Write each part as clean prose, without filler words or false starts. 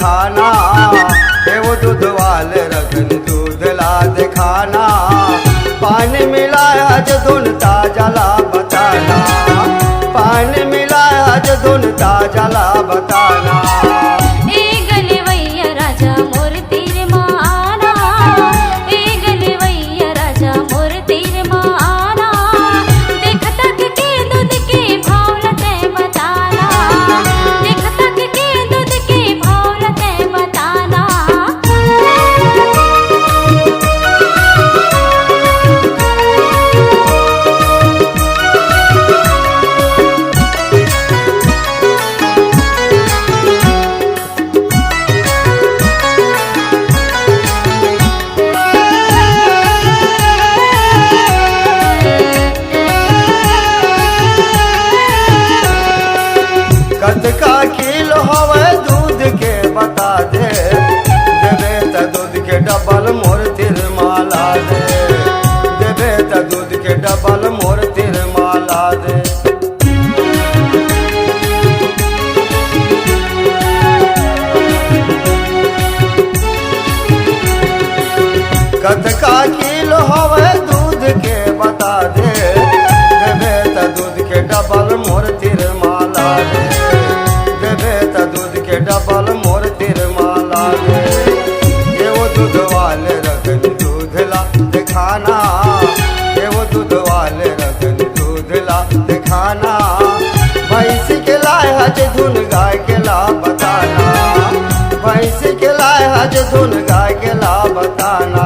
दिखाना, वो दूध वाले रखन दूध ला दिखाना। पानी मिलाया जो धुन ताजा ला बताना, पानी मिलाया जो धुन ताजा ला बताना। का किलो हवे दूध के बता दे, देवे त दूध के डबल मोर तिरमाला दे, देवे त दूध के डबल मोर तिरमाला दे। कतका किलो हवे दूध के बता दे, देवे त दूध के डबल मोर तिरमाला दे, दूध के डबल मोर तिरमाला दे। ये वो दूध वाले रखन दूध ला दिखाना, ये वो दूध वाले रखन दूध ला दिखाना। भैंस के लाए हज धुन गाय के ला बताना, भैंस के लाए हज धुन गाय के ला बताना।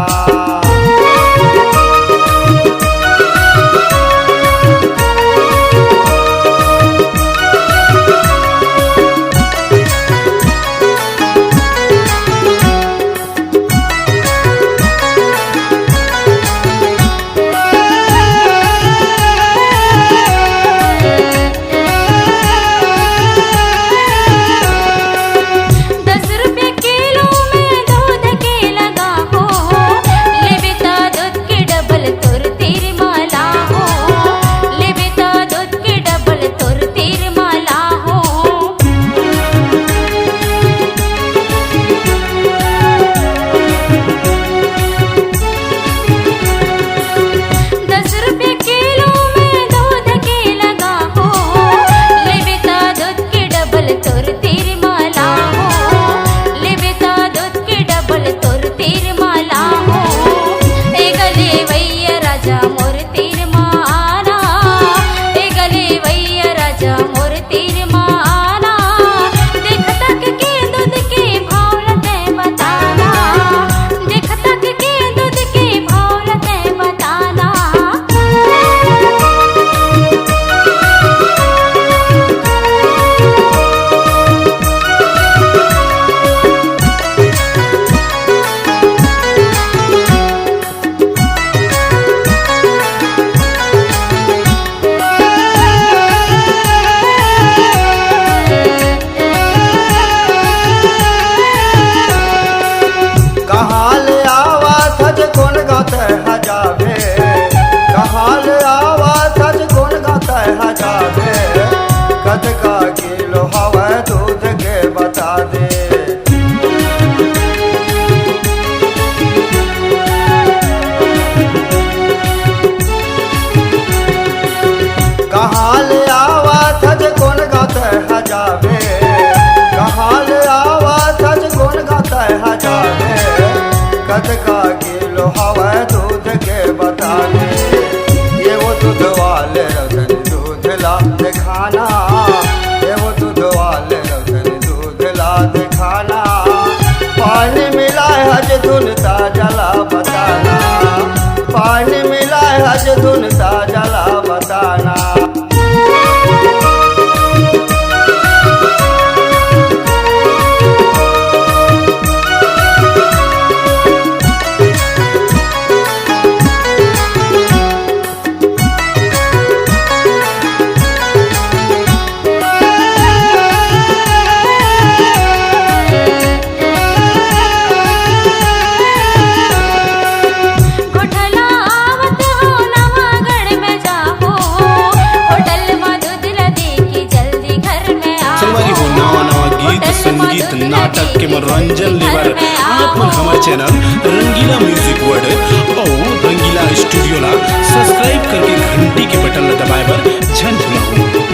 के मनोरंजन लेबर आप मन हमारे चैनल रंगीला म्यूजिक वर्ल्ड और रंगीला स्टूडियो ला सब्सक्राइब करके घंटी के बटन ला दबाए बर झन झुलाऊ।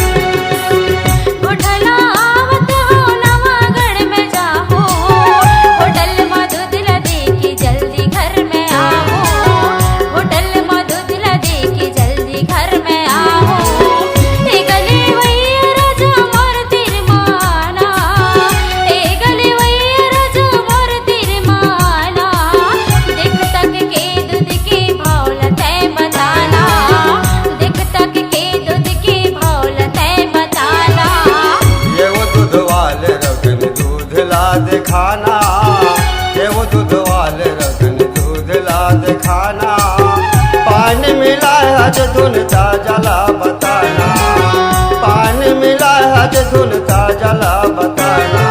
दिखाना ये वो दूध वाले रतन दूध ला दिखाना, पानी मिला है जो धुन ताजला बताना, पानी मिला है जो धुन ताजला बताना।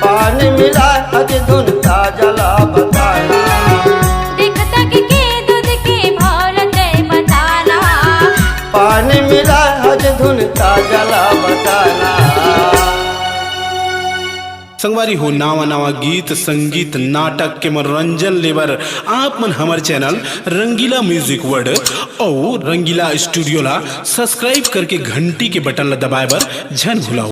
पानी मिला है जो धुन ताजला बताना, पानी मिला हज धुन ताजला बताना। संगवारी हो नावा नावा गीत संगीत नाटक के मनोरंजन लेबर आप मन हमारे चैनल रंगीला म्यूजिक वर्ल्ड और रंगीला स्टूडियो ला सब्सक्राइब करके घंटी के बटन ला दबाए बर झन भुलाओ।